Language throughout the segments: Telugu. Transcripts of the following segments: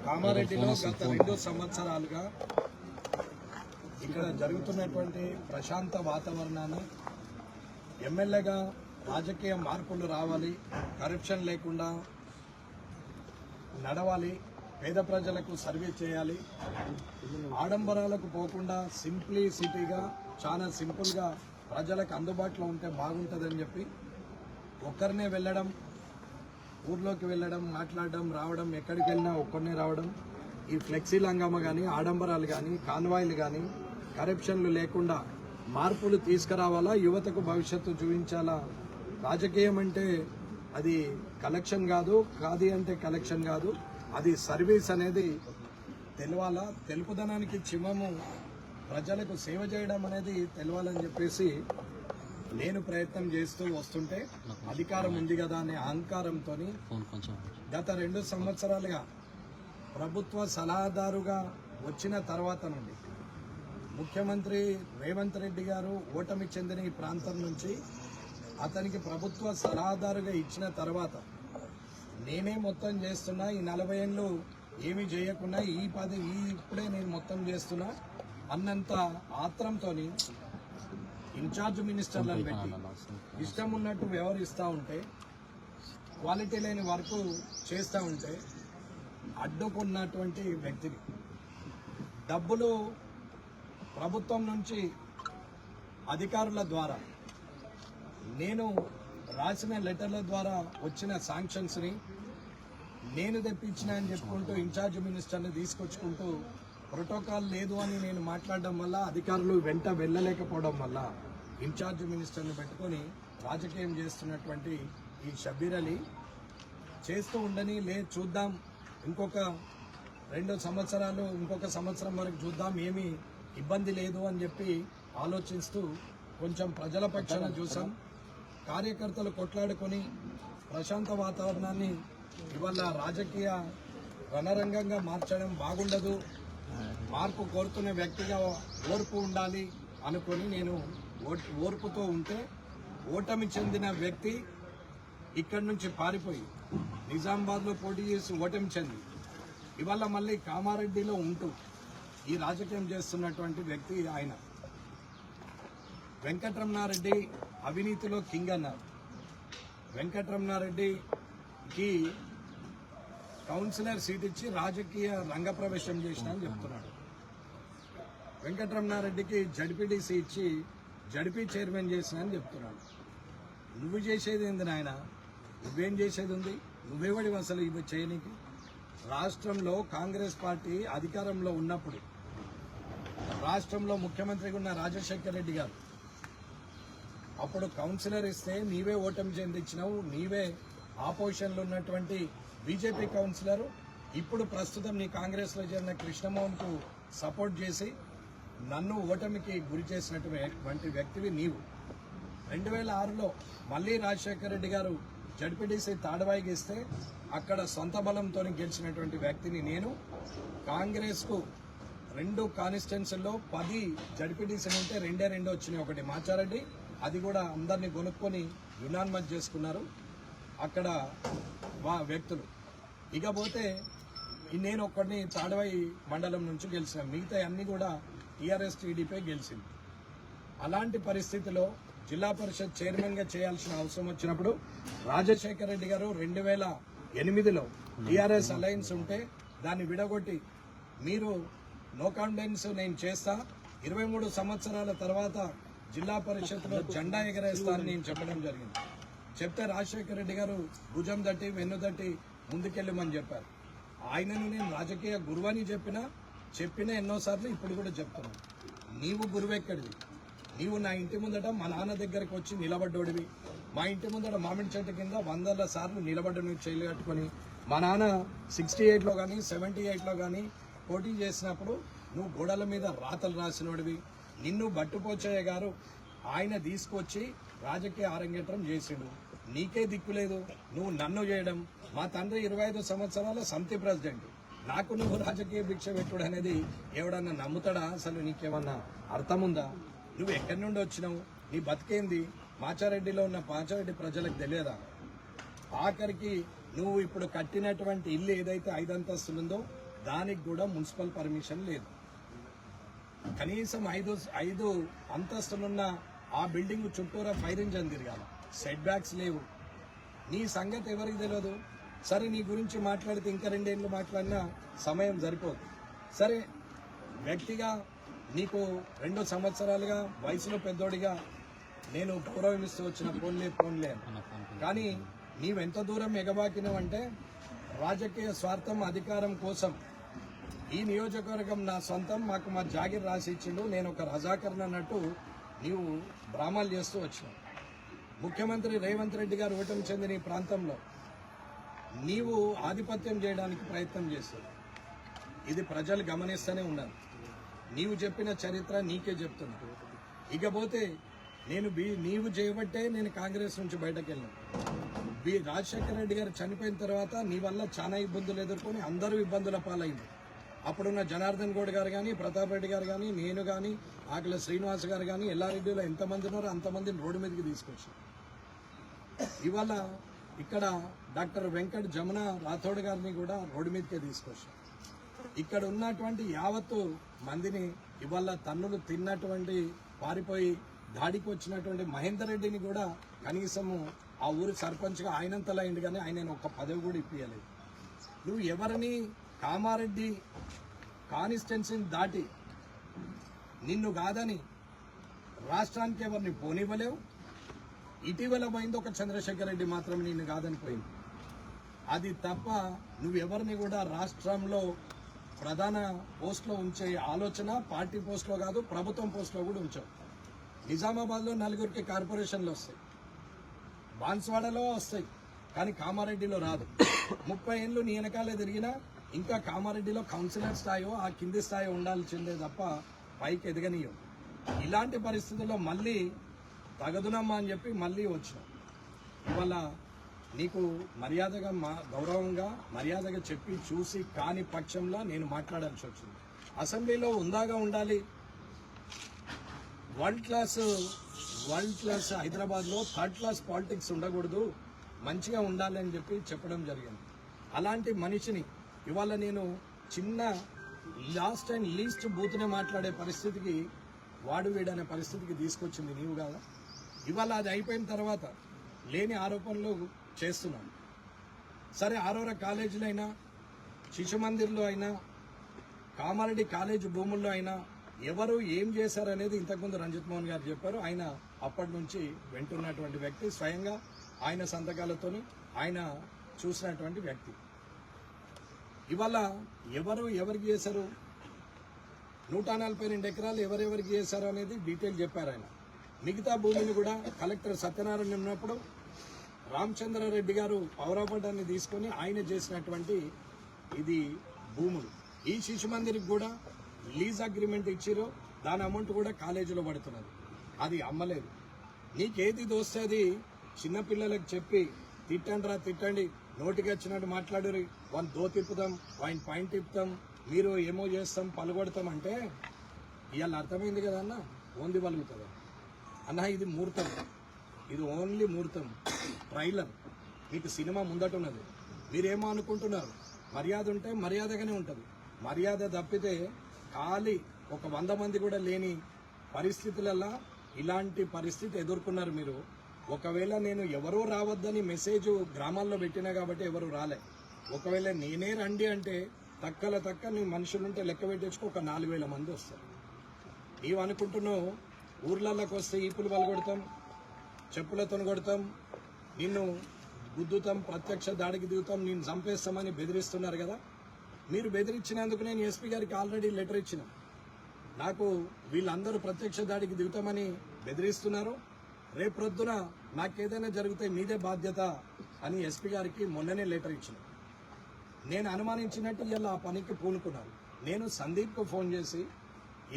కామారెడ్డిలో గత 2 సంవత్సరాలుగా ఇక్కడ జరుగుతున్నటువంటి ప్రశాంత వాతావరణాన్ని ఎమ్మెల్యేగా రాజకీయ మార్పులు రావాలి, కరప్షన్ లేకుండా నడవాలి, పేద ప్రజలకు సర్వీస్ చేయాలి, ఆడంబరాలకు పోకుండా సింప్లిసిటీగా చాలా సింపుల్గా ప్రజలకు అందుబాటులో ఉంటే బాగుంటుందని చెప్పి ఒక్కరినే వెళ్ళడం, ఊర్లోకి వెళ్ళడం, మాట్లాడడం, రావడం, ఎక్కడికి వెళ్ళినా ఒక్కరినే రావడం, ఈ ఫ్లెక్సీల హంగామా కానీ, ఆడంబరాలు కానీ, కాన్వాయిలు కానీ, కరప్షన్లు లేకుండా మార్పులు తీసుకురావాలా, యువతకు భవిష్యత్తు చూపించాలా. రాజకీయం అంటే అది కలెక్షన్ కాదు, ఖాదీ అంటే కలెక్షన్ కాదు, అది సర్వీస్ అనేది తెలవాలా. తెలుపుదనానికి చిమ్మము ప్రజలకు సేవ చేయడం అనేది తెలవాలని చెప్పేసి నేను ప్రయత్నం చేస్తూ వస్తుంటే అధికారం ఉంది కదా అనే అహంకారంతో గత 2 సంవత్సరాలుగా ప్రభుత్వ సలహాదారుగా వచ్చిన తర్వాత నుండి ముఖ్యమంత్రి రేవంత్ రెడ్డి గారు ఓటమి చెందిన ఈ ప్రాంతం నుంచి అతనికి ప్రభుత్వ సలహాదారుగా ఇచ్చిన తర్వాత నేనే మొత్తం చేస్తున్నా, ఈ 40 ఏళ్ళు ఏమీ చేయకుండా ఇప్పుడే నేను మొత్తం చేస్తున్నా అన్నంత ఆత్రంతో ఇన్ఛార్జ్ మినిస్టర్లను పెట్టి ఇష్టం ఉన్నట్టు వ్యవహరిస్తూ ఉంటే, క్వాలిటీ లేని వర్క్ చేస్తూ ఉంటే అడ్డుకున్నటువంటి వ్యక్తిని డబ్బులు ప్రభుత్వం నుంచి అధికారుల ద్వారా నేను రాసిన లెటర్ల ద్వారా వచ్చిన శాంక్షన్స్ని నేను తెప్పించిన అని చెప్పుకుంటూ ఇన్ఛార్జ్ మినిస్టర్ని తీసుకొచ్చుకుంటూ ప్రోటోకాల్ లేదు అని నేను మాట్లాడడం వల్ల అధికారులు వెంట వెళ్ళలేకపోవడం వల్ల ఇన్ఛార్జ్ మినిస్టర్ని పెట్టుకొని రాజకీయం చేస్తున్నటువంటి ఈ షబ్బీర్ అలీ చేస్తూ ఉండని చూద్దాం, ఇంకొక 2 సంవత్సరాలు, ఇంకొక సంవత్సరం వరకు చూద్దాం, ఏమీ ఇబ్బంది లేదు అని చెప్పి ఆలోచిస్తూ కొంచెం ప్రజల పక్షాన చూసాం. కార్యకర్తలు కొట్లాడుకొని ప్రశాంత వాతావరణాన్ని ఇవాళ రాజకీయ రణరంగంగా మార్చడం బాగుండదు, మార్పు కోరుతున్న వ్యక్తిగా ఓర్పు ఉండాలి అనుకొని నేను ఓర్పుతో ఉంటే ఓటమి చెందిన వ్యక్తి ఇక్కడి నుంచి పారిపోయి నిజామాబాద్లో పోటీ చేసి ఓటమి చెంది ఇవాళ మళ్ళీ కామారెడ్డిలో ఉంటూ ఈ రాజకీయం చేస్తున్నటువంటి వ్యక్తి ఆయన. వెంకటరమణారెడ్డి అవినీతిలో కింగ్ అన్నారు. వెంకటరమణారెడ్డికి కౌన్సిలర్ సీట్ ఇచ్చి రాజకీయ రంగప్రవేశం చేసిన అని చెప్తున్నాడు. వెంకటరమణారెడ్డికి జడ్పీటీసీ ఇచ్చి జడ్పీ చైర్మన్ చేసిన అని చెప్తున్నాడు. నువ్వు చేసేది ఏంది నాయన? నువ్వేం చేసేది ఉంది? నువ్వెవడి అసలు ఇవి చేయనికి? రాష్ట్రంలో కాంగ్రెస్ పార్టీ అధికారంలో ఉన్నప్పుడు రాష్ట్రంలో ముఖ్యమంత్రిగా ఉన్న రాజశేఖర్ రెడ్డి గారు అప్పుడు కౌన్సిలర్ ఇస్తే నీవే ఓటమి చెందించినావు, నీవే ఆపోజిషన్లో ఉన్నటువంటి బీజేపీ కౌన్సిలర్ ఇప్పుడు ప్రస్తుతం నీ కాంగ్రెస్లో చేరిన కృష్ణమోహన్కు సపోర్ట్ చేసి నన్ను ఓటమికి గురి చేసినటువంటి వ్యక్తివి నీవు. 2006లో మళ్ళీ రాజశేఖర రెడ్డి గారు జడ్పీటీసీ తాడవాయికి ఇస్తే అక్కడ సొంత బలంతో గెలిచినటువంటి వ్యక్తిని నేను. కాంగ్రెస్కు 2 కాన్స్టిట్యున్సీల్లో 10 జడ్పీటీసీలు ఉంటే 2 వచ్చినాయి, ఒకటి మాచారెడ్డి, అది కూడా అందరినీ కొనుక్కొని యునానిమస్ చేసుకున్నారు అక్కడ వ్యక్తులు. ఇకపోతే నేను ఒక్కడిని తాడవాయి మండలం నుంచి గెలిచిన, మిగతా అన్ని కూడా టీఆర్ఎస్ టీడీపీ గెలిచింది. అలాంటి పరిస్థితిలో జిల్లా పరిషత్ చైర్మన్గా చేయాల్సిన అవసరం వచ్చినప్పుడు రాజశేఖర రెడ్డి గారు 2008లో టీఆర్ఎస్ అలయన్స్ ఉంటే దాన్ని విడగొట్టి మీరు నో కాన్ఫిడెన్స్ నేను చేస్తా, 23 సంవత్సరాల తర్వాత జిల్లా పరిషత్లో జెండా ఎగరేస్తానని నేను చెప్పడం జరిగింది. చెప్తే రాజశేఖర రెడ్డి గారు భుజం తట్టి వెన్ను తట్టి ముందుకెళ్ళమని చెప్పారు. ఆయనను నేను రాజకీయ గురువని చెప్పిన ఎన్నోసార్లు ఇప్పుడు కూడా చెప్తున్నాను. నీవు గురువెక్కడివి? నీవు నా ఇంటి ముందట మా నాన్న దగ్గరకు వచ్చి నిలబడ్డోడివి. మా ఇంటి ముందట మామిడి చెట్టు కింద 100 సార్లు నిలబడ్డ నువ్వు చేయలు కట్టుకొని మా నాన్న 68లో కానీ 78లో కానీ పోటీ చేసినప్పుడు నువ్వు గోడల మీద రాతలు రాసినోడివి. నిన్ను బట్టుపోచయ్య గారు ఆయన తీసుకొచ్చి రాజకీయ ఆరంగేట్రం చేసిండు. నీకే దిక్కులేదు, నువ్వు నన్ను చేయడం. మా తండ్రి 25 సంవత్సరాల సమితి ప్రెసిడెంట్, నాకు నువ్వు రాజకీయ భిక్ష పెట్టుడు అనేది ఎవడన్నా నమ్ముతాడా? అసలు నీకేమన్నా అర్థం ఉందా? నువ్వు ఎక్కడి నుండి వచ్చినావు? నీ బతికేంది? మాచారెడ్డిలో ఉన్న మాచారెడ్డి ప్రజలకు తెలియదా? ఆఖరికి నువ్వు ఇప్పుడు కట్టినటువంటి ఇల్లు ఏదైతే 5 అంతస్తులుందో దానికి కూడా మున్సిపల్ పర్మిషన్ లేదు. కనీసం ఐదు అంతస్తులున్న ఆ బిల్డింగ్ చుట్టూరా ఫైర్ ఇంజన్ తిరగాలి, సెట్ బ్యాక్స్ లేవు. నీ సంగతి ఎవరికి తెలియదు. సరే, నీ గురించి మాట్లాడితే ఇంకా 2 ఏళ్ళు మాట్లాడినా సమయం సరిపోదు. సరే, వ్యక్తిగా నీకు 2 సంవత్సరాలుగా వయసులో పెద్దోడిగా నేను గౌరవం ఇస్తూ వచ్చిన పోన్లే కానీ నీవెంత దూరం ఎగబాకినవంటే రాజకీయ స్వార్థం, అధికారం కోసం ఈ నియోజకవర్గం నా సొంతం, మాకు మా జాగిర్ రాసి ఇచ్చిండు, నేను ఒక రజాకర్ని అన్నట్టు నీవు డ్రామాలు చేస్తూ వచ్చినావు. ముఖ్యమంత్రి రేవంత్ రెడ్డి గారు ఓటమి చెందిన ఈ ప్రాంతంలో నీవు ఆధిపత్యం చేయడానికి ప్రయత్నం చేస్తావు. ఇది ప్రజలు గమనిస్తూనే ఉన్నారు. నీవు చెప్పిన చరిత్ర నీకే చెప్తున్నా. ఇకపోతే నీవు చేయబట్టే నేను కాంగ్రెస్ నుంచి బయటకు వెళ్ళాను. రాజశేఖర రెడ్డి గారు చనిపోయిన తర్వాత నీ వల్ల చాలా ఇబ్బందులు ఎదుర్కొని అందరూ ఇబ్బందుల పాలైంది. అప్పుడున్న జనార్దన్ గౌడ్ గారు కానీ, ప్రతాప్ రెడ్డి గారు కానీ, నేను కానీ, ఆకుల శ్రీనివాస్ గారు కానీ, ఎల్లారెడ్డిలో ఎంతమంది ఉన్నారో అంతమందిని రోడ్డు మీదకి తీసుకొచ్చారు. ఇవాళ ఇక్కడ డాక్టర్ వెంకట్ జమున రాథోడ్ గారిని కూడా రోడ్డు మీదకే తీసుకొచ్చారు. ఇక్కడ ఉన్నటువంటి యావత్తు మందిని ఇవాళ తన్నులు తిన్నటువంటి పారిపోయి దాడికి వచ్చినటువంటి మహేందర్ రెడ్డిని కూడా కనీసము ఆ ఊరి సర్పంచ్గా ఆయనంతలా అయింది, కానీ ఆయన ఒక్క పదవి కూడా ఇప్పించలేదు. నువ్వు ఎవరిని కామారెడ్డి కాన్స్టిట్యున్సీని దాటి నిన్ను కాదని రాష్ట్రానికి ఎవరిని పోనివ్వలేవు. ఇటీవల పోయింది ఒక చంద్రశేఖర్ రెడ్డి మాత్రమే నిన్ను కాదని పోయింది. అది తప్ప నువ్వెవరిని కూడా రాష్ట్రంలో ప్రధాన పోస్టులో ఉంచే ఆలోచన పార్టీ పోస్టులో కాదు, ప్రభుత్వం పోస్టులో కూడా ఉంచావు. నిజామాబాద్లో 4 కార్పొరేషన్లు వస్తాయి, బాన్స్వాడలో వస్తాయి, కానీ కామారెడ్డిలో రాదు. 30 ఏళ్ళు నీ వెనకాలే తిరిగినా ఇంకా కామారెడ్డిలో కౌన్సిలర్ స్థాయో ఆ కింది స్థాయి ఉండాల్సిందే తప్ప పైకి ఎదగనీయం. ఇలాంటి పరిస్థితుల్లో మళ్ళీ తగదునమ్మా అని చెప్పి మళ్ళీ వచ్చినాం. ఇవాళ నీకు మర్యాదగా గౌరవంగా మర్యాదగా చెప్పి చూసి కాని పక్షంలో నేను మాట్లాడాల్సి వచ్చింది. అసెంబ్లీలో ఉందాగా ఉండాలి. వరల్డ్ క్లాస్ హైదరాబాద్లో 3rd క్లాస్ పాలిటిక్స్ ఉండకూడదు, మంచిగా ఉండాలి అని చెప్పి చెప్పడం జరిగింది. అలాంటి మనిషిని ఇవాళ నేను చిన్న లాస్ట్ అండ్ లీస్ట్ బూత్నే మాట్లాడే పరిస్థితికి వాడు వీడనే పరిస్థితికి తీసుకొచ్చింది నీవు కాదా. ఇవాళ అది అయిపోయిన తర్వాత లేని ఆరోపణలు చేస్తున్నాను. సరే, ఆరోరా కాలేజీలో అయినా, శిశు మందిర్లో అయినా, కామారెడ్డి కాలేజీ భూముల్లో అయినా ఎవరు ఏం చేశారనేది ఇంతకుముందు రంజిత్ మోహన్ గారు చెప్పారు. ఆయన అప్పటి నుంచి వింటున్నటువంటి వ్యక్తి, స్వయంగా ఆయన సంతకాలతోని ఆయన చూసినటువంటి వ్యక్తి. ఇవాళ ఎవరికి చేశారు, 142 ఎకరాలు ఎవరెవరికి చేశారు అనేది డీటెయిల్ చెప్పారు ఆయన. మిగతా భూమిని కూడా కలెక్టర్ సత్యనారాయణ ఉన్నప్పుడు రామచంద్రారెడ్డి గారు పౌరాపటాన్ని తీసుకొని ఆయన చేసినటువంటి ఇది భూములు. ఈ శిశు మందిరికి కూడా లీజ్ అగ్రిమెంట్ ఇచ్చిరో దాని అమౌంట్ కూడా కాలేజీలో పడుతున్నది, అది అమ్మలేదు. నీకేది దోస్తే అది చిన్నపిల్లలకు చెప్పి తిట్టండి, నోటికి వచ్చినట్టు మాట్లాడరు, వాళ్ళు దో తిప్పుతాం, ఆయన పాయింట్ తిప్పుతాం, మీరు ఏమో చేస్తాం, పలుగొడతాం అంటే ఇవాళ అర్థమైంది కదా అన్న, ఓంది పలుగుతుంది అన్న. ఇది ముహూర్తం, ఇది ఓన్లీ ముహూర్తం, ట్రైలర్. మీకు సినిమా ముందట ఉన్నది. మీరేమో అనుకుంటున్నారు, మర్యాద ఉంటే మర్యాదగానే ఉంటుంది. మర్యాద తప్పితే ఖాళీ ఒక 100 మంది కూడా లేని పరిస్థితులలో ఇలాంటి పరిస్థితి ఎదుర్కొన్నారు మీరు. ఒకవేళ నేను ఎవరూ రావద్దని మెసేజ్ గ్రామాల్లో పెట్టినా కాబట్టి ఎవరు రాలే. ఒకవేళ నేనే రండి అంటే తక్క నీ మనుషులుంటే లెక్క పెట్టేసుకు ఒక 4000 మంది వస్తారు. నీవు అనుకుంటున్నావు ఊర్లలోకి వస్తే ఈపులు పలగొడతాం, చెప్పులతో కొడతాం, నిన్ను గుద్దుతాం, ప్రత్యక్ష దాడికి దిగుతాం, నిన్ను చంపేస్తామని బెదిరిస్తున్నారు కదా. మీరు బెదిరించినందుకు నేను ఎస్పీ గారికి ఆల్రెడీ లెటర్ ఇచ్చిన. నాకు వీళ్ళందరూ ప్రత్యక్ష దాడికి దిగుతామని బెదిరిస్తున్నారు, రేపు ప్రొద్దున నాకేదైనా జరిగితే మీదే బాధ్యత అని ఎస్పీ గారికి మొన్ననే లెటర్ ఇచ్చిన. నేను అనుమానించినట్టు ఇలా ఆ పనికి పూనుకున్నాను. నేను సందీప్కు ఫోన్ చేసి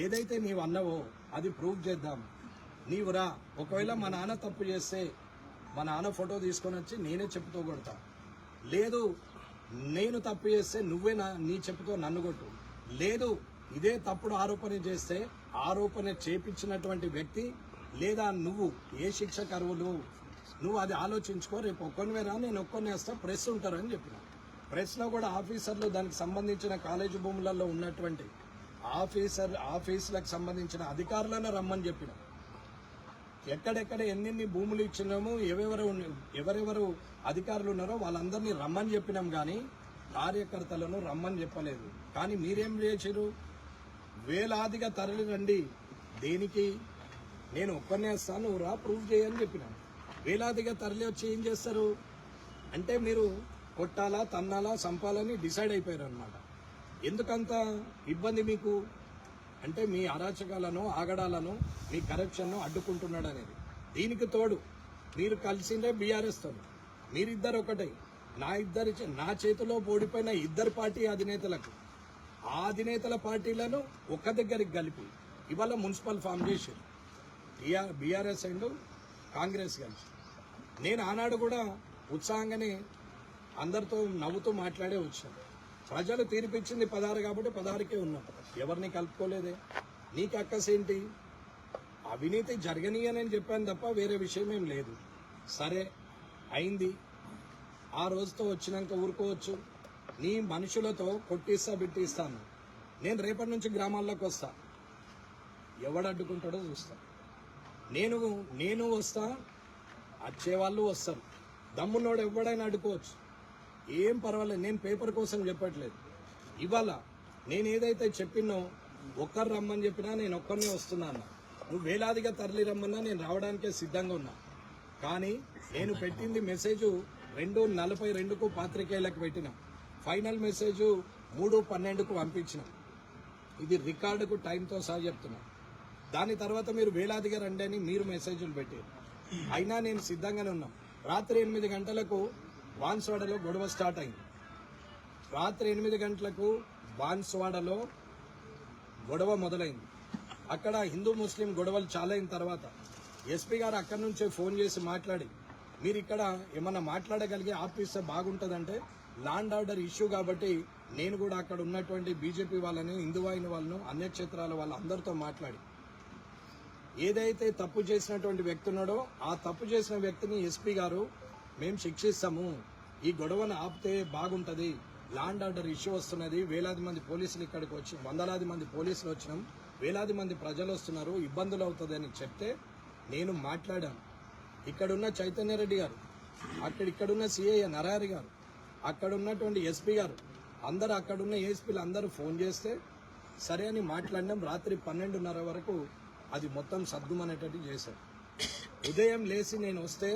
ఏదైతే నీవు అన్నావో అది ప్రూవ్ చేద్దాం, నీవు రా, ఒకవేళ మా నాన్న తప్పు చేస్తే మా నాన్న ఫోటో తీసుకొని వచ్చి నేనే చెప్పుతో కొడతా, లేదు నేను తప్పు చేస్తే నువ్వే నీ చెప్పుతో నన్ను కొట్టు, లేదు ఇదే తప్పుడు ఆరోపణ చేస్తే ఆరోపణ చేపించినటువంటి వ్యక్తి లేదా నువ్వు ఏ శిక్ష కరువులు నువ్వు అది ఆలోచించుకో, రేపు ఒక్కనివే రా, నేను ఒక్కనే వేస్తా, ప్రెస్ ఉంటారని చెప్పిన. ప్రెస్లో కూడా ఆఫీసర్లు దానికి సంబంధించిన కాలేజీ భూములలో ఉన్నటువంటి ఆఫీసులకు సంబంధించిన అధికారులను రమ్మని చెప్పినాం. ఎక్కడెక్కడ ఎన్నెన్ని భూములు ఇచ్చినామో ఎవరెవరు అధికారులు ఉన్నారో వాళ్ళందరినీ రమ్మని చెప్పినాం, కానీ కార్యకర్తలను రమ్మని చెప్పలేదు. కానీ మీరేం చేశారు? వేలాదిగా తరలి రండి. దేనికి? నేను ఒక్కనే వస్తాను, నువ్వు రా, ప్రూవ్ చేయని చెప్పినాను. వేలాదిగా తరలి వచ్చి ఏం చేస్తారు అంటే మీరు కొట్టాలా, తన్నాలా, చంపాలని డిసైడ్ అయిపోయారు అనమాట. ఎందుకంత ఇబ్బంది మీకు అంటే మీ అరాచకాలను, ఆగడాలను, మీ కరప్షన్ను అడ్డుకుంటున్నాడు అనేది. దీనికి తోడు మీరు కలిసిందే బీఆర్ఎస్తో, మీరిద్దరు ఒకటే. నా చేతిలో ఓడిపోయిన ఇద్దరు పార్టీ అధినేతలకు, ఆ అధినేతల పార్టీలను ఒక దగ్గరికి కలిపి ఇవాళ మున్సిపల్ ఫామ్ చేశారు బీఆర్ఎస్ అండ్ కాంగ్రెస్ కలిసి. నేను ఆనాడు కూడా ఉత్సాహంగానే అందరితో నవ్వుతూ మాట్లాడే వచ్చాను. ప్రజలు తీర్పిచ్చింది 16 కాబట్టి 16కే ఉన్నాం, ఎవరిని కలుపుకోలేదే. నీకు అక్కసేంటి? అవినీతి జరగనీయని చెప్పాను తప్ప వేరే విషయం ఏం లేదు. సరే అయింది, ఆ రోజుతో వచ్చినాక ఊరుకోవచ్చు. నీ మనుషులతో కొట్టిస్తా బిట్టిస్తాను. నేను రేపటి నుంచి గ్రామాల్లోకి వస్తా, ఎవడు అడ్డుకుంటాడో చూస్తా. నేను వస్తా, వచ్చేవాళ్ళు వస్తారు. దమ్మున్నోడు ఎవడైనా అడ్డుకోవచ్చు, ఏం పర్వాలేదు. నేను పేపర్ కోసం చెప్పట్లేదు. ఇవాళ నేను ఏదైతే చెప్పినో ఒక్కరు రమ్మని చెప్పినా నేను ఒక్కరినే వస్తున్నా అన్న. నువ్వు వేలాదిగా తరలి రమ్మన్నా నేను రావడానికే సిద్ధంగా ఉన్నా. కానీ నేను పెట్టింది మెసేజ్ 2:42కు పాత్రికేయులకు పెట్టిన, ఫైనల్ మెసేజ్ 3:12కు పంపించిన. ఇది రికార్డుకు టైంతో సహా చెప్తున్నా. దాని తర్వాత మీరు వేలాదిగా రండి అని మీరు మెసేజ్లు పెట్టారు. అయినా నేను సిద్ధంగానే ఉన్నాం. రాత్రి 8 గంటలకు బాన్స్వాడలో గొడవ స్టార్ట్ అయింది. రాత్రి 8 గంటలకు బాన్స్వాడలో గొడవ మొదలైంది. అక్కడ హిందూ ముస్లిం గొడవలు చాలా అయిన తర్వాత ఎస్పీ గారు అక్కడి నుంచే ఫోన్ చేసి మాట్లాడి, మీరు ఇక్కడ ఏమన్నా మాట్లాడగలిగే ఆఫీసర్ బాగుంటుందంటే ల్యాండ్ ఆర్డర్ ఇష్యూ కాబట్టి నేను కూడా అక్కడ ఉన్నటువంటి బీజేపీ వాళ్ళని, హిందువాహిని వాళ్ళను, అన్యక్షేత్రాల వాళ్ళందరితో మాట్లాడి ఏదైతే తప్పు చేసినటువంటి వ్యక్తి ఉన్నాడో ఆ తప్పు చేసిన వ్యక్తిని ఎస్పీ గారు మేము శిక్షిస్తాము, ఈ గొడవను ఆపితే బాగుంటుంది, ల్యాండ్ ఆర్డర్ ఇష్యూ వస్తున్నది, వేలాది మంది పోలీసులు ఇక్కడికి వచ్చి, వందలాది మంది పోలీసులు వచ్చినాం, వేలాది మంది ప్రజలు వస్తున్నారు, ఇబ్బందులు అవుతుందని చెప్తే నేను మాట్లాడాను. ఇక్కడున్న చైతన్యరెడ్డి గారు, ఇక్కడున్న సిఐ నరహరి గారు, అక్కడ ఉన్నటువంటి ఎస్పీ గారు, అందరూ అక్కడున్న ఏఎస్పీలు అందరూ ఫోన్ చేస్తే సరే అని మాట్లాడినాం. రాత్రి 12:30 వరకు అది మొత్తం సద్దుమనేటట్టు చేశారు. ఉదయం లేచి నేను వస్తే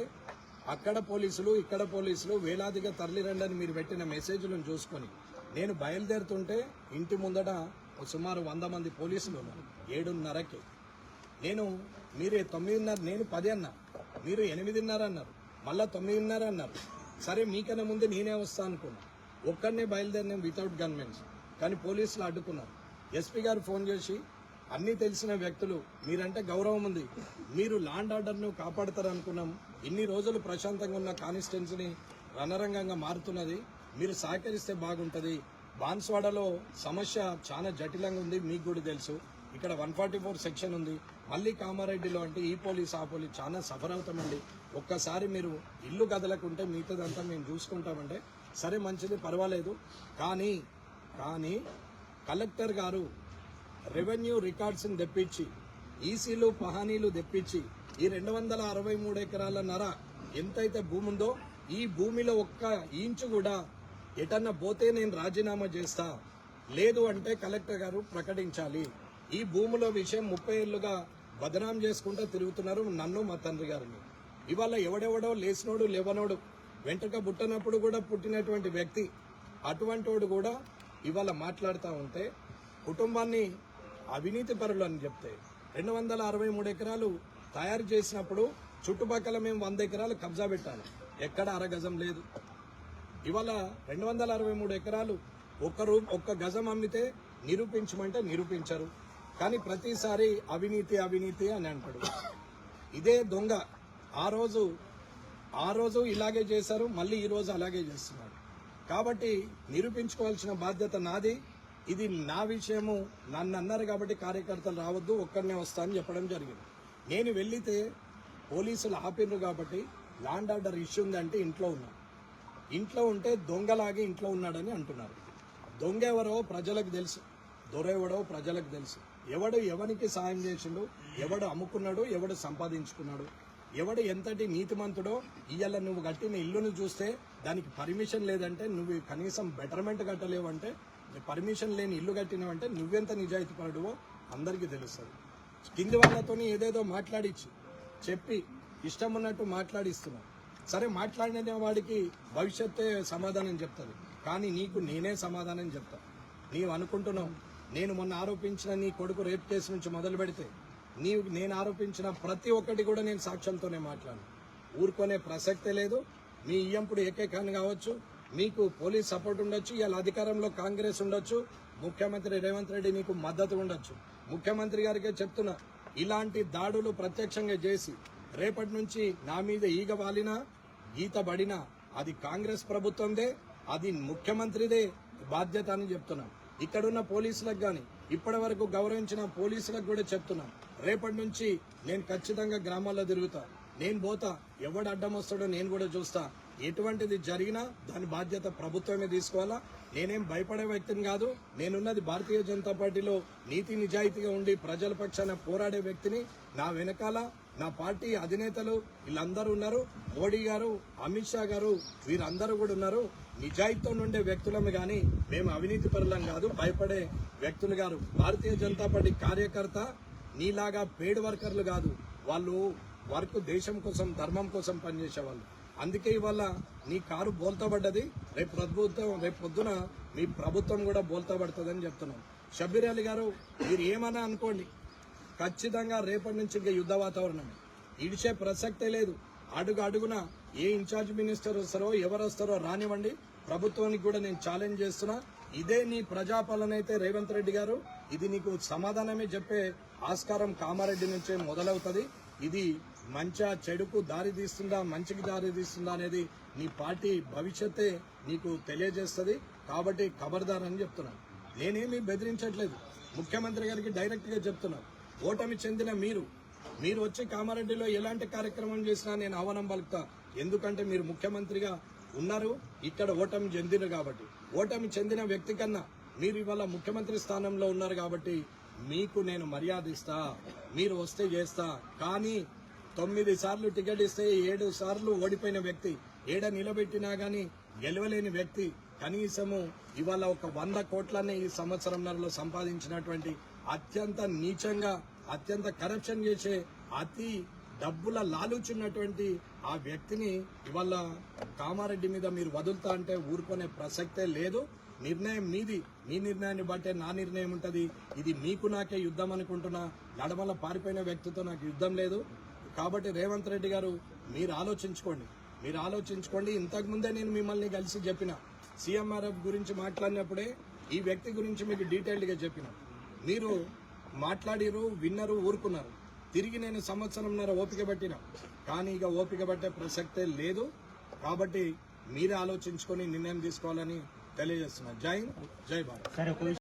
అక్కడ పోలీసులు, ఇక్కడ పోలీసులు వేలాదిగా తరలిరండి అని మీరు పెట్టిన మెసేజ్లను చూసుకొని నేను బయలుదేరుతుంటే ఇంటి ముందట సుమారు 100 మంది పోలీసులు ఉన్నారు. 7:30కి మీరే 9:30, నేను 10 అన్నా, మీరు 8:30 అన్నారు, మళ్ళా 9:30 అన్నారు. సరే మీకన్నా ముందు నేనే వస్తా అనుకున్నా, ఒక్కడనే బయలుదేరినాం వితౌట్ గన్మెన్స్. కానీ పోలీసులు అడ్డుకున్నారు. ఎస్పీ గారు ఫోన్ చేసి, అన్నీ తెలిసిన వ్యక్తులు, మీరంటే గౌరవం ఉంది, మీరు ల్యాండ్ ఆర్డర్ను కాపాడతారు అనుకున్నాం, ఇన్ని రోజులు ప్రశాంతంగా ఉన్న కాన్స్టిట్యున్సీని రణరంగంగా మారుతున్నది, మీరు సహకరిస్తే బాగుంటుంది. బాన్స్వాడలో సమస్య చాలా జటిలంగా ఉంది, మీకు కూడా తెలుసు. ఇక్కడ 144 సెక్షన్ ఉంది, మళ్ళీ కామారెడ్డిలో అంటే ఈ పోలీస్ ఆ పోలీస్ చాలా సఫర్ అవుతామండి. ఒక్కసారి మీరు ఇల్లు కదలకుంటే మిగతాదంతా మేము చూసుకుంటామంటే సరే మంచిది, పర్వాలేదు. కానీ కలెక్టర్ గారు రెవెన్యూ రికార్డ్స్ని తెప్పించి, ఈసీలు పహానీలు తెప్పించి, ఈ 263 ఎకరాల నర ఎంతైతే భూమి ఉందో ఈ భూమిలో ఒక్క ఇంచు కూడా ఎటన్నా పోతే నేను రాజీనామా చేస్తా, లేదు అంటే కలెక్టర్ గారు ప్రకటించాలి. ఈ భూముల విషయం 30 ఏళ్లుగా బదనాం చేసుకుంటూ తిరుగుతున్నారు నన్ను, మా తండ్రి గారిని. ఇవాళ ఎవడెవడో లేచినోడు లేవనోడు, వెంట్రుక పుట్టినప్పుడు కూడా పుట్టినటువంటి వ్యక్తి అటువంటి వాడు కూడా ఇవాళ మాట్లాడుతూ ఉంటే కుటుంబాన్ని అవినీతి పరులు అని చెప్తే 263 ఎకరాలు తయారు చేసినప్పుడు చుట్టుపక్కల మేము 100 ఎకరాలు కబ్జా పెట్టాలి, ఎక్కడ అరగజం లేదు. ఇవాళ 263 ఎకరాలు ఒక్క గజం అమ్మితే నిరూపించమంటే నిరూపించరు. కానీ ప్రతిసారి అవినీతి అవినీతి అని అంటాడు. ఇదే దొంగ ఆ రోజు ఇలాగే చేశారు, మళ్ళీ ఈ రోజు అలాగే చేస్తున్నారు. కాబట్టి నిరూపించుకోవాల్సిన బాధ్యత నాది. ఇది నా విషయము, నన్ను అన్నారు కాబట్టి కార్యకర్తలు రావద్దు, ఒక్కడనే వస్తా అని చెప్పడం జరిగింది. నేను వెళ్ళితే పోలీసులు ఆపినరు కాబట్టి ల్యాండ్ ఆర్డర్ ఇష్యూ ఉందంటే ఇంట్లో ఉన్నా. ఇంట్లో ఉంటే దొంగలాగి ఇంట్లో ఉన్నాడని అంటున్నారు. దొంగ ఎవరో ప్రజలకు తెలుసు, దొరెవడో ప్రజలకు తెలుసు. ఎవడు ఎవరికి సాయం చేసిండు, ఎవడు అమ్ముకున్నాడు, ఎవడు సంపాదించుకున్నాడు, ఎవడు ఎంతటి నీతిమంతుడో. ఇవాళ నువ్వు కట్టిన ఇల్లును చూస్తే దానికి పర్మిషన్ లేదంటే, నువ్వు కనీసం బెటర్మెంట్ కట్టలేవంటే, పర్మిషన్ లేని ఇల్లు కట్టినవంటే నువ్వెంత నిజాయితీపరుడువో అందరికీ తెలుస్తుంది. కింది వాళ్ళతోని ఏదేదో మాట్లాడించి చెప్పి ఇష్టం ఉన్నట్టు మాట్లాడిస్తున్నావు. సరే, మాట్లాడిన వాడికి భవిష్యత్తే సమాధానం చెప్తుంది, కానీ నీకు నేనే సమాధానం చెప్తా. నీవు అనుకుంటున్నావు నేను మొన్న ఆరోపించిన నీ కొడుకు రేప్ కేసు నుంచి మొదలు పెడితే నేను ఆరోపించిన ప్రతి ఒక్కటి కూడా నేను సాక్ష్యంతోనే మాట్లాడు. ఊరుకునే ప్రసక్తే లేదు. మీ ఇయ్యంపుడు ఏకైకాన్ని కావచ్చు, మీకు పోలీస్ సపోర్ట్ ఉండొచ్చు, ఇవాళ అధికారంలో కాంగ్రెస్ ఉండొచ్చు, ముఖ్యమంత్రి రేవంత్ రెడ్డి నీకు మద్దతు ఉండొచ్చు. ముఖ్యమంత్రి గారికే చెప్తున్నా, ఇలాంటి దాడులు ప్రత్యక్షంగా చేసి రేపటి నుంచి నా మీద ఈగ వాలినా గీత పడినా అది కాంగ్రెస్ ప్రభుత్వందే, అది ముఖ్యమంత్రిదే బాధ్యత అని చెప్తున్నాను. ఇక్కడున్న పోలీసులకు కానీ ఇప్పటి వరకు గౌరవించిన పోలీసులకు కూడా చెప్తున్నాను, రేపటి నుంచి నేను ఖచ్చితంగా గ్రామాల్లో తిరుగుతా, నేను పోతా, ఎవడు అడ్డం వస్తాడో నేను కూడా చూస్తా. ఎటువంటిది జరిగినా దాని బాధ్యత ప్రభుత్వమే తీసుకోవాలా. నేనేం భయపడే వ్యక్తిని కాదు. నేనున్నది భారతీయ జనతా పార్టీలో నీతి నిజాయితీగా ఉండి ప్రజల పక్షాన పోరాడే వ్యక్తిని. నా వెనకాల నా పార్టీ అధినేతలు వీళ్ళందరూ ఉన్నారు. మోడీ గారు, అమిత్ షా గారు, వీరందరూ కూడా ఉన్నారు. నిజాయితీతో ఉండే వ్యక్తులమే కానీ మేము అవినీతి పరులం కాదు, భయపడే వ్యక్తులు గారు. భారతీయ జనతా పార్టీ కార్యకర్త నీలాగా పెయిడ్ వర్కర్లు కాదు. వాళ్ళు వర్క్ దేశం కోసం, ధర్మం కోసం పనిచేసేవాళ్ళు. అందుకే ఇవాళ నీ కారు బోల్తా పడ్డది. రేపు పొద్దున మీ ప్రభుత్వం కూడా బోల్తా పడుతుందని చెప్తున్నాం. షబ్బీర్ అలీ గారు, మీరు ఏమన్నా అనుకోండి, ఖచ్చితంగా రేపటి నుంచి ఇంకా యుద్ధ వాతావరణం ఇడిచే ప్రసక్తే లేదు. అడుగు అడుగున ఏ ఇన్ఛార్జ్ మినిస్టర్ వస్తారో ఎవరు వస్తారో రానివ్వండి, ప్రభుత్వానికి కూడా నేను ఛాలెంజ్ చేస్తున్నా. ఇదే నీ ప్రజాపాలన అయితే రేవంత్ రెడ్డి గారు, ఇది నీకు సమాధానమే చెప్పే ఆస్కారం కామారెడ్డి నుంచే మొదలవుతుంది. ఇది మంచి చెడుకు దారి తీస్తుందా, మంచికి దారి తీస్తుందా అనేది నీ పార్టీ భవిష్యత్తే నీకు తెలియజేస్తుంది. కాబట్టి ఖబర్దార్ అని చెప్తున్నాను. నేనేమీ బెదిరించట్లేదు. ముఖ్యమంత్రి గారికి డైరెక్ట్గా చెప్తున్నాను, ఓటమి చెందిన మీరు వచ్చి కామారెడ్డిలో ఎలాంటి కార్యక్రమం చేసినా నేను ఆహ్వానం పలుకుతా. ఎందుకంటే మీరు ముఖ్యమంత్రిగా ఉన్నారు, ఇక్కడ ఓటమి చెందిన కాబట్టి. ఓటమి చెందిన వ్యక్తి కన్నా మీరు ఇవాళ ముఖ్యమంత్రి స్థానంలో ఉన్నారు కాబట్టి మీకు నేను మర్యాద ఇస్తా. మీరు వస్తే చేస్తా. కానీ 9 సార్లు టికెట్ ఇస్తే 7 సార్లు ఓడిపోయిన వ్యక్తి, ఏడ నిలబెట్టినా గానీ గెలవలేని వ్యక్తి, కనీసము ఇవాళ ఒక 100 కోట్లనే ఈ సంవత్సరంలో సంపాదించినటువంటి అత్యంత నీచంగా, అత్యంత కరప్షన్ చేసే, అతి డబ్బుల లాలుచున్నటువంటి ఆ వ్యక్తిని ఇవాళ కామారెడ్డి మీద మీరు వదులుతా అంటే ఊరుకునే ప్రసక్తే లేదు. నిర్ణయం మీది. మీ నిర్ణయాన్ని బట్టే నా నిర్ణయం ఉంటుంది. ఇది మీకు నాకే యుద్ధం అనుకుంటున్నా. నడమల పారిపోయిన వ్యక్తితో నాకు యుద్ధం లేదు. కాబట్టి రేవంత్ రెడ్డి గారు, మీరు ఆలోచించుకోండి. ఇంతకుముందే నేను మిమ్మల్ని కలిసి చెప్పిన, సీఎంఆర్ఎఫ్ గురించి మాట్లాడినప్పుడే ఈ వ్యక్తి గురించి మీకు డీటెయిల్డ్గా చెప్పిన. మీరు మాట్లాడిరు, విన్నరు, ఊరుకున్నారు. తిరిగి నేను సంవత్సరంన్నర ఓపిక పట్టిన, కానీ ఇక ఓపిక పట్టే ప్రసక్తే లేదు. కాబట్టి మీరే ఆలోచించుకొని నిర్ణయం తీసుకోవాలని తెలియజేస్తున్నా. జై హింద్, జై భారత్.